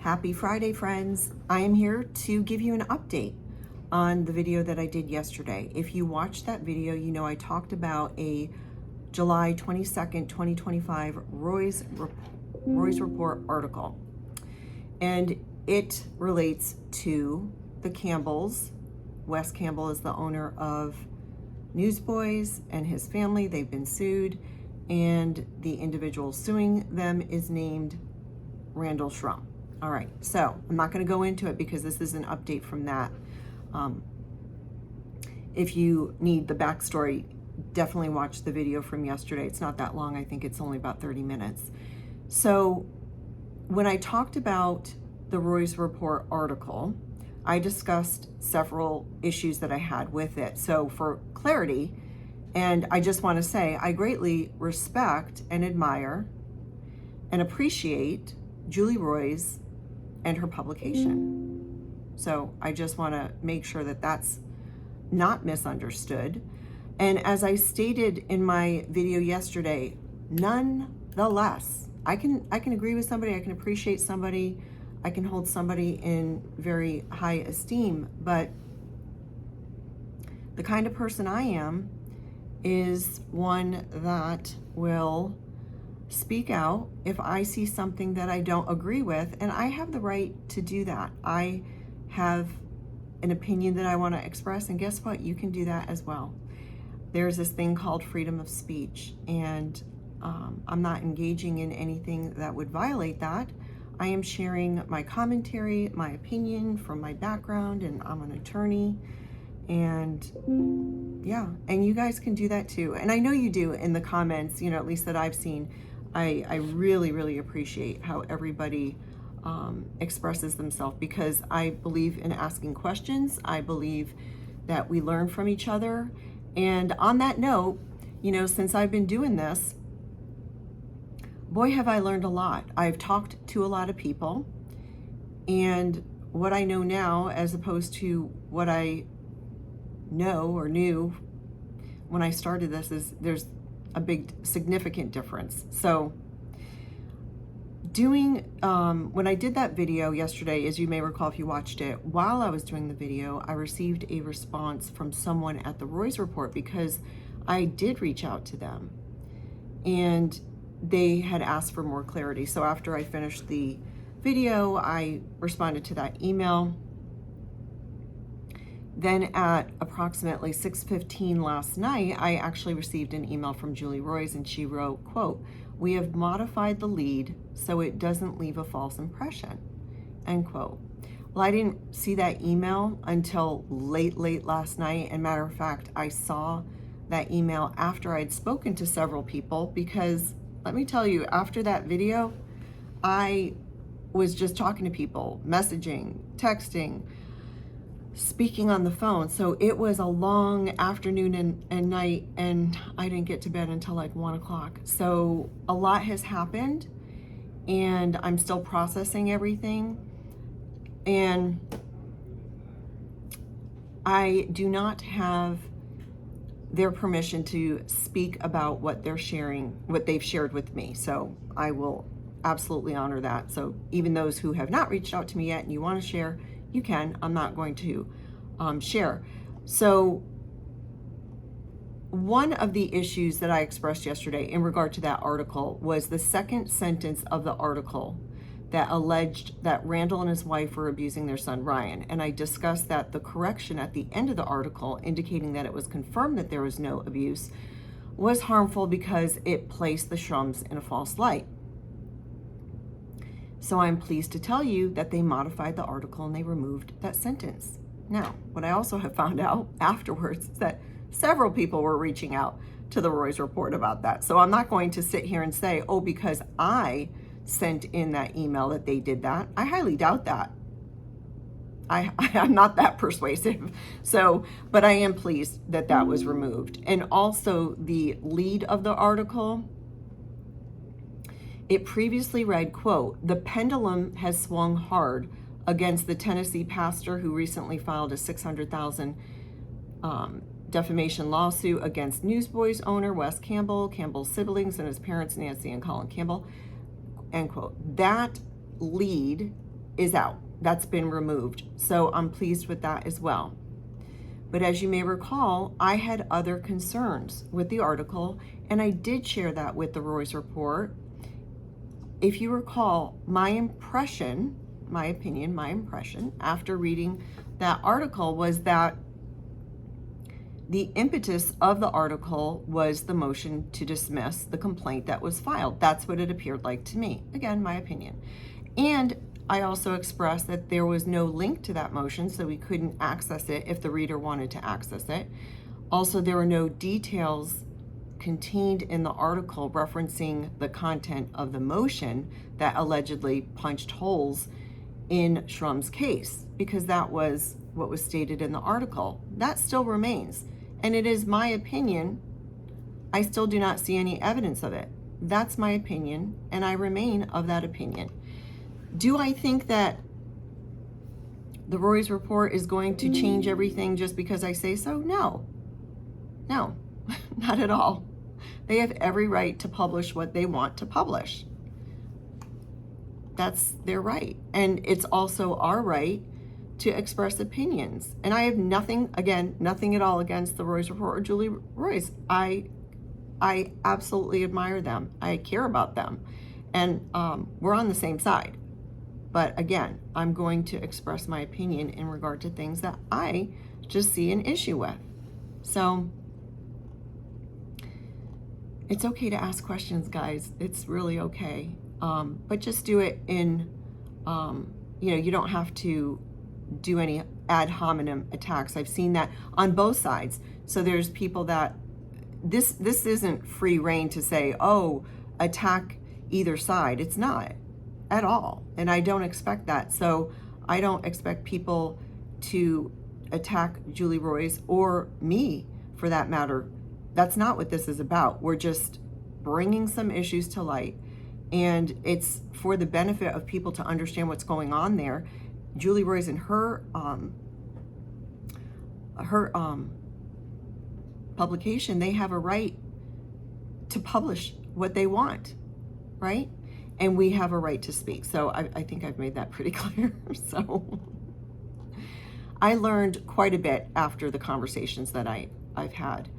Happy Friday, friends. I am here to give you an update on the video that I did yesterday. If you watched that video, you know I talked about a July 22nd, 2025 Roy's Report article. And it relates to the Campbells. Wes Campbell is the owner of Newsboys and his family. They've been sued, and the individual suing them is named Randall Shrum. All right, so I'm not going to go into it because this is an update from that. If you need the backstory, definitely watch the video from yesterday. It's not that long. I think it's only about 30 minutes. So when I talked about the Roy's Report article, I discussed several issues that I had with it. So for clarity, and I just want to say, I greatly respect and admire and appreciate Julie Roy's and her publication. So I just want to make sure that that's not misunderstood. And as I stated in my video yesterday, nonetheless, I can agree with somebody, I can appreciate somebody, I can hold somebody in very high esteem, but the kind of person I am is one that will speak out if I see something that I don't agree with, and I have the right to do that. I have an opinion that I want to express, and guess what? You can do that as well. There's this thing called freedom of speech, and I'm not engaging in anything that would violate that. I am sharing my commentary, my opinion from my background, and I'm an attorney, and yeah, and you guys can do that too. And I know you do in the comments, at least that I've seen. I really, really appreciate how everybody expresses themselves, because I believe in asking questions. I believe that we learn from each other. And on that note, since I've been doing this, boy, have I learned a lot. I've talked to a lot of people, and what I know now as opposed to what I know or knew when I started this is there's a big significant difference. So when I did that video yesterday, as you may recall if you watched it, while I was doing the video, I received a response from someone at the Roy's Report, because I did reach out to them and they had asked for more clarity. So after I finished the video, I responded to that email. Then at approximately 6:15 last night, I actually received an email from Julie Roy's, and she wrote, quote, "We have modified the lead so it doesn't leave a false impression," end quote. Well, I didn't see that email until late last night. And matter of fact, I saw that email after I'd spoken to several people, because let me tell you, after that video, I was just talking to people, messaging, texting, speaking on the phone. So it was a long afternoon and night, and I didn't get to bed until like 1 o'clock. So a lot has happened, and I'm still processing everything. And I do not have their permission to speak about what they're sharing, what they've shared with me. So I will absolutely honor that. So even those who have not reached out to me yet and you want to share, you can. I'm not going to share. So one of the issues that I expressed yesterday in regard to that article was the second sentence of the article that alleged that Randall and his wife were abusing their son Ryan. And I discussed that the correction at the end of the article, indicating that it was confirmed that there was no abuse, was harmful because it placed the Shrums in a false light. So I'm pleased to tell you that they modified the article and they removed that sentence. Now, what I also have found out afterwards is that several people were reaching out to the Roy's Report about that. So I'm not going to sit here and say, oh, because I sent in that email that they did that. I highly doubt that. I'm not that persuasive. So, but I am pleased that that was removed. And also the lead of the article, it previously read, quote, "The pendulum has swung hard against the Tennessee pastor who recently filed a $600,000 defamation lawsuit against Newsboys owner Wes Campbell, Campbell's siblings, and his parents, Nancy and Colin Campbell," end quote. That lead is out. That's been removed. So I'm pleased with that as well. But as you may recall, I had other concerns with the article, and I did share that with the Roy's Report. If you recall, my impression after reading that article was that the impetus of the article was the motion to dismiss the complaint that was filed. That's what it appeared like to me. Again, my opinion. And I also expressed that there was no link to that motion, so we couldn't access it if the reader wanted to access it. Also, there were no details contained in the article referencing the content of the motion that allegedly punched holes in Shrum's case, because that was what was stated in the article. That still remains. And it is my opinion. I still do not see any evidence of it. That's my opinion, and I remain of that opinion. Do I think that the Roy's Report is going to change everything just because I say so? No, not at all. They have every right to publish what they want to publish. That's their right. And it's also our right to express opinions. And I have nothing at all against the Roy's Report or Julie Roy's. I absolutely admire them. I care about them. And we're on the same side. But again, I'm going to express my opinion in regard to things that I just see an issue with. So it's okay to ask questions, guys. It's really okay. But just do it in, you don't have to do any ad hominem attacks. I've seen that on both sides. So there's people that, this isn't free reign to say, oh, attack either side. It's not at all. And I don't expect that. So I don't expect people to attack Julie Roy's or me for that matter. That's not what this is about. We're just bringing some issues to light, and it's for the benefit of people to understand what's going on there. Julie Roy's and her publication, they have a right to publish what they want, right? And we have a right to speak. So I think I've made that pretty clear. So I learned quite a bit after the conversations that I've had.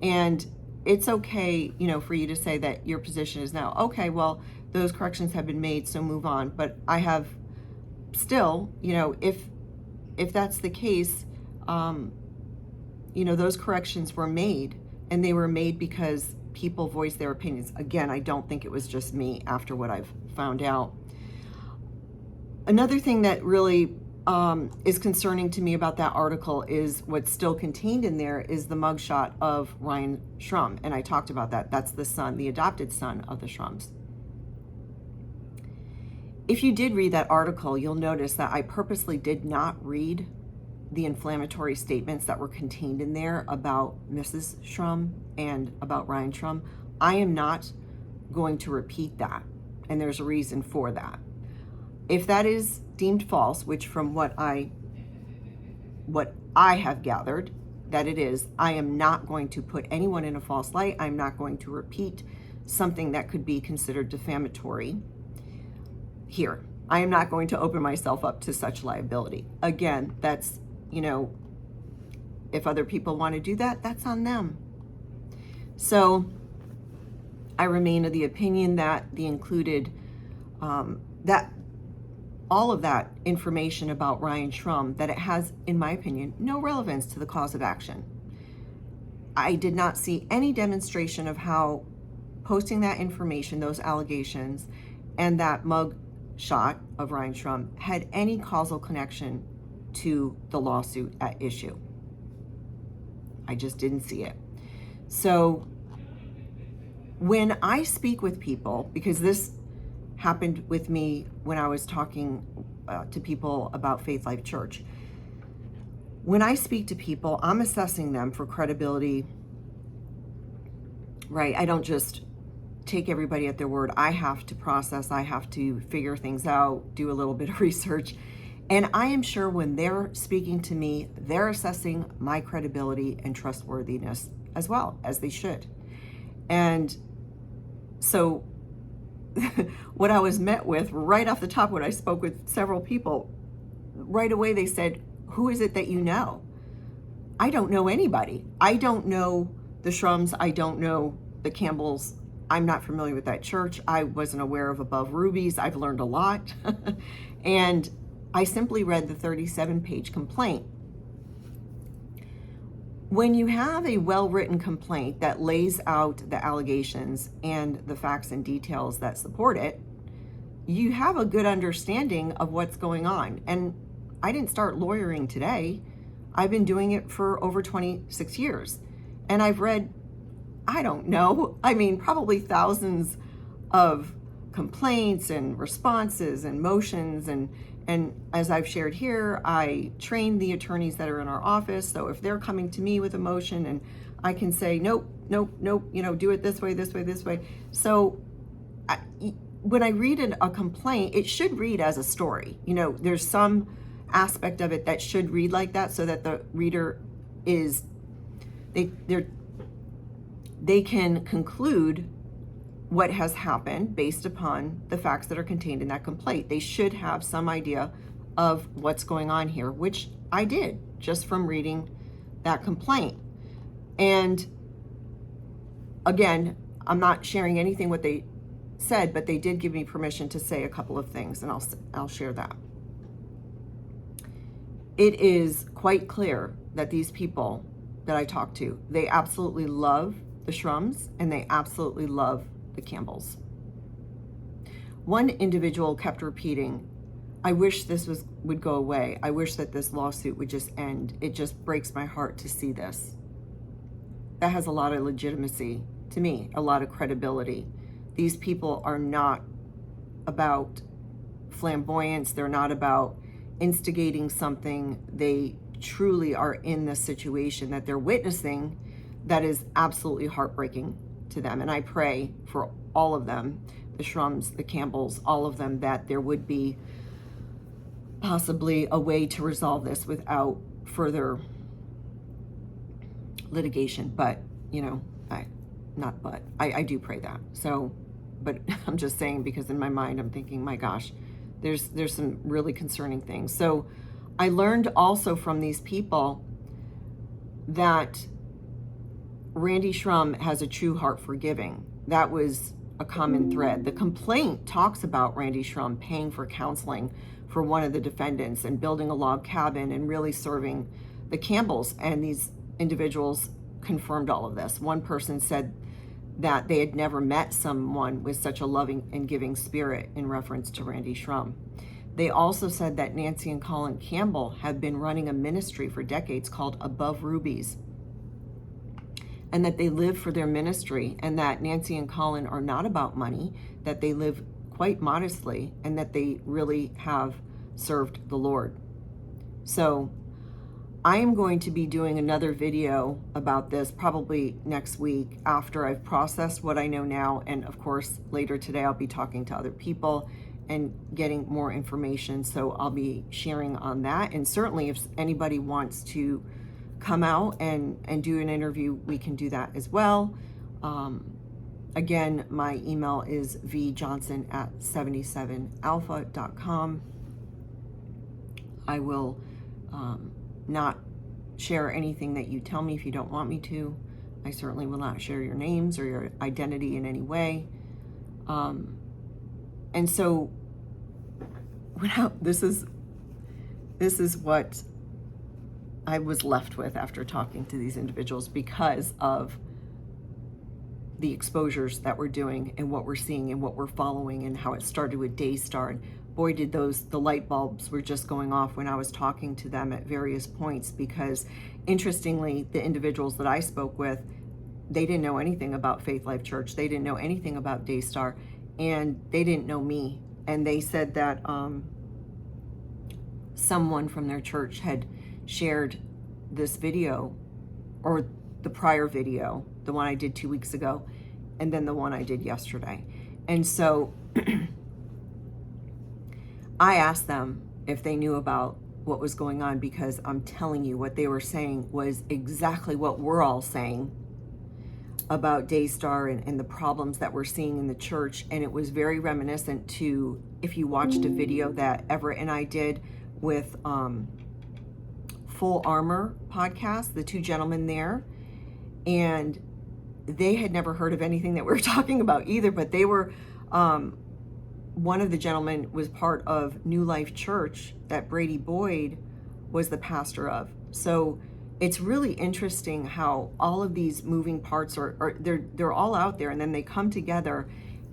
And it's okay, for you to say that your position is now, okay, well, those corrections have been made, so move on. But I have still, if that's the case, those corrections were made, and they were made because people voiced their opinions. Again, I don't think it was just me after what I've found out. Another thing that really is concerning to me about that article is what's still contained in there is the mugshot of Ryan Shrum. And I talked about that. That's the son, the adopted son of the Shrums. If you did read that article, you'll notice that I purposely did not read the inflammatory statements that were contained in there about Mrs. Shrum and about Ryan Shrum. I am not going to repeat that, and there's a reason for that. If that is deemed false, which from what I have gathered that it is, I am not going to put anyone in a false light. I'm not going to repeat something that could be considered defamatory here. I am not going to open myself up to such liability. Again, that's, if other people want to do that, that's on them. So I remain of the opinion that the included, that all of that information about Ryan Shrum, that it has, in my opinion, no relevance to the cause of action. I did not see any demonstration of how posting that information, those allegations, and that mug shot of Ryan Shrum had any causal connection to the lawsuit at issue. I just didn't see it. So when I speak with people, because this happened with me when I was talking to people about Faith Life Church, when I speak to people, I'm assessing them for credibility, right? I don't just take everybody at their word. I have to process, I have to figure things out, do a little bit of research. And I am sure when they're speaking to me, they're assessing my credibility and trustworthiness as well, as they should. And so what I was met with right off the top when I spoke with several people, right away they said, who is it that you know? I don't know anybody. I don't know the Shrums. I don't know the Campbells. I'm not familiar with that church. I wasn't aware of Above Rubies. I've learned a lot. And I simply read the 37-page complaint. When you have a well-written complaint that lays out the allegations and the facts and details that support it, you have a good understanding of what's going on. And I didn't start lawyering today. I've been doing it for over 26 years. And I've read, I don't know, I mean, probably thousands of complaints and responses and motions. And as I've shared here, I train the attorneys that are in our office. So if they're coming to me with a motion, and I can say, nope, do it this way, this way, this way. So when I read a complaint, it should read as a story. There's some aspect of it that should read like that, so that the reader is, they can conclude what has happened based upon the facts that are contained in that complaint. They should have some idea of what's going on here, which I did just from reading that complaint. And again, I'm not sharing anything what they said, but they did give me permission to say a couple of things, and I'll share that. It is quite clear that these people that I talk to, they absolutely love the Shrums and they absolutely love the Campbells. One individual kept repeating, I wish this would go away. I wish that this lawsuit would just end. It just breaks my heart to see this. That has a lot of legitimacy to me, a lot of credibility. These people are not about flamboyance. They're not about instigating something. They truly are in the situation that they're witnessing that is absolutely heartbreaking to them. And I pray for all of them, the Shrums, the Campbells, all of them, that there would be possibly a way to resolve this without further litigation. But, I do pray that. So, but I'm just saying, because in my mind, I'm thinking, my gosh, there's some really concerning things. So I learned also from these people that Randy Shrum has a true heart for giving. That was a common thread. The complaint talks about Randy Shrum paying for counseling for one of the defendants and building a log cabin and really serving the Campbells. And these individuals confirmed all of this. One person said that they had never met someone with such a loving and giving spirit, in reference to Randy Shrum. They also said that Nancy and Colin Campbell have been running a ministry for decades called Above Rubies, and that they live for their ministry, and that Nancy and Colin are not about money, that they live quite modestly, and that they really have served the Lord. So I am going to be doing another video about this probably next week after I've processed what I know now. And of course, later today, I'll be talking to other people and getting more information. So I'll be sharing on that. And certainly if anybody wants to come out and do an interview, we can do that as well. Again, my email is vjohnson@77alpha.com. I will not share anything that you tell me if you don't want me to. I certainly will not share your names or your identity in any way. And so this is what I was left with after talking to these individuals, because of the exposures that we're doing and what we're seeing and what we're following, and how it started with Daystar. And boy, did the light bulbs were just going off when I was talking to them at various points, because interestingly, the individuals that I spoke with, they didn't know anything about Faith Life Church. They didn't know anything about Daystar, and they didn't know me. And they said that someone from their church had shared this video, or the prior video, the one I did 2 weeks ago, and then the one I did yesterday. And so I asked them if they knew about what was going on, because I'm telling you, what they were saying was exactly what we're all saying. about Daystar and the problems that we're seeing in the church. And it was very reminiscent to, if you watched a video that Everett and I did with Full Armor podcast, the two gentlemen there, and they had never heard of anything that we were talking about either, but they were, one of the gentlemen was part of New Life Church that Brady Boyd was the pastor of. So it's really interesting how all of these moving parts they're all out there, and then they come together,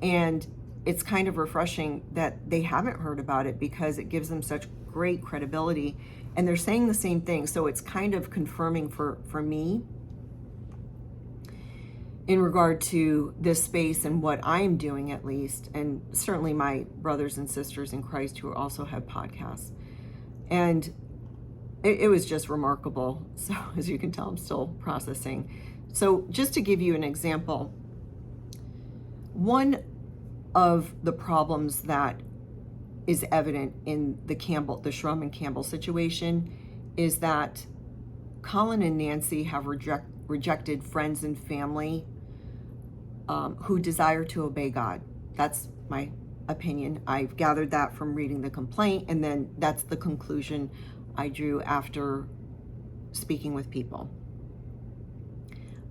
and it's kind of refreshing that they haven't heard about it because it gives them such great credibility, and they're saying the same thing. So it's kind of confirming for me in regard to this space and what I'm doing, at least, and certainly my brothers and sisters in Christ who also have podcasts. And it was just remarkable. So as you can tell, I'm still processing. So just to give you an example, one of the problems that is evident in the Shrum and Campbell situation is that Colin and Nancy have rejected friends and family who desire to obey God. That's my opinion. I've gathered that from reading the complaint, and then that's the conclusion I drew after speaking with people.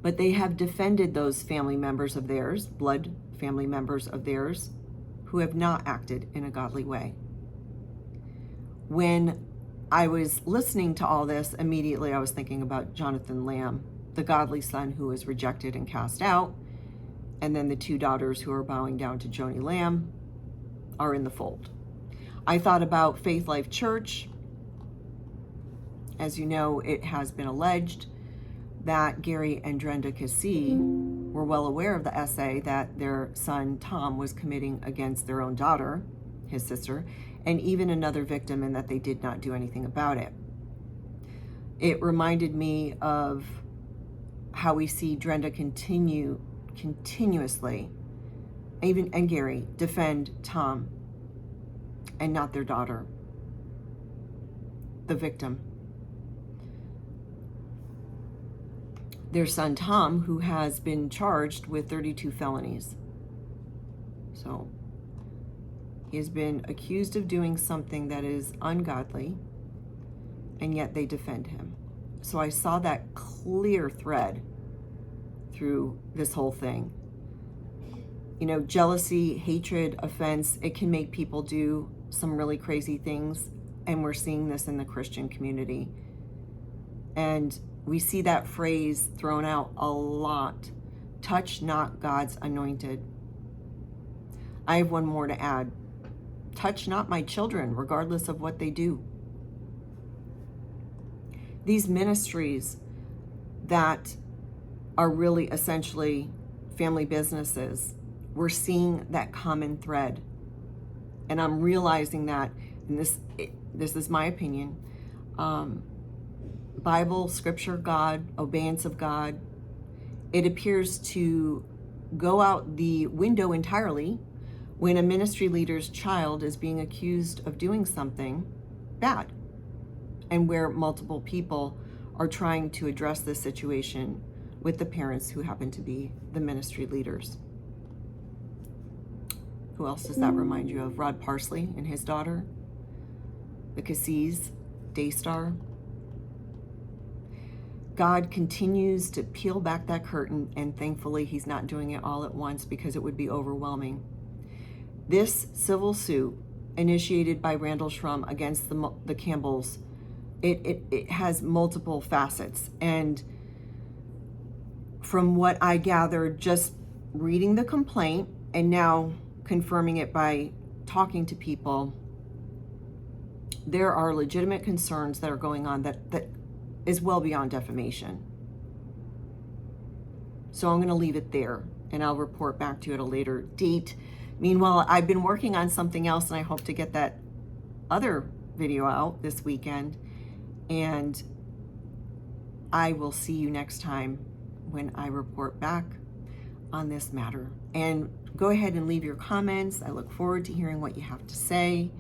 But they have defended those family members of theirs, blood family members of theirs, who have not acted in a godly way. When I was listening to all this, immediately I was thinking about Jonathan Lamb, the godly son who was rejected and cast out, and then the two daughters who are bowing down to Joni Lamb are in the fold. I thought about Faith Life Church. As you know, it has been alleged that Gary and Drenda Cassie were well aware of the essay that their son Tom was committing against their own daughter, his sister, and even another victim, and that they did not do anything about it. It reminded me of how we see Drenda continuously, and Gary, defend Tom and not their daughter, the victim. Their son Tom, who has been charged with 32 felonies. So he has been accused of doing something that is ungodly, and yet they defend him. So I saw that clear thread through this whole thing. You know, jealousy, hatred, offense, it can make people do some really crazy things, and we're seeing this in the Christian community. And we see that phrase thrown out a lot. Touch not God's anointed. I have one more to add. Touch not my children, regardless of what they do. These ministries that are really essentially family businesses, we're seeing that common thread. And I'm realizing that, and this is my opinion, Bible, scripture, God, obedience of God, it appears to go out the window entirely when a ministry leader's child is being accused of doing something bad, and where multiple people are trying to address this situation with the parents who happen to be the ministry leaders. Who else does that remind you of? Rod Parsley and his daughter, the Cassies, Daystar. God continues to peel back that curtain, and thankfully he's not doing it all at once because it would be overwhelming. This civil suit initiated by Randall Shrum against the Campbells, it has multiple facets. And from what I gathered just reading the complaint and now confirming it by talking to people, there are legitimate concerns that are going on that is well beyond defamation. So I'm going to leave it there, and I'll report back to you at a later date. Meanwhile, I've been working on something else, and I hope to get that other video out this weekend. And I will see you next time when I report back on this matter. And go ahead and leave your comments. I look forward to hearing what you have to say,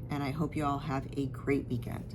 and I hope you all have a great weekend.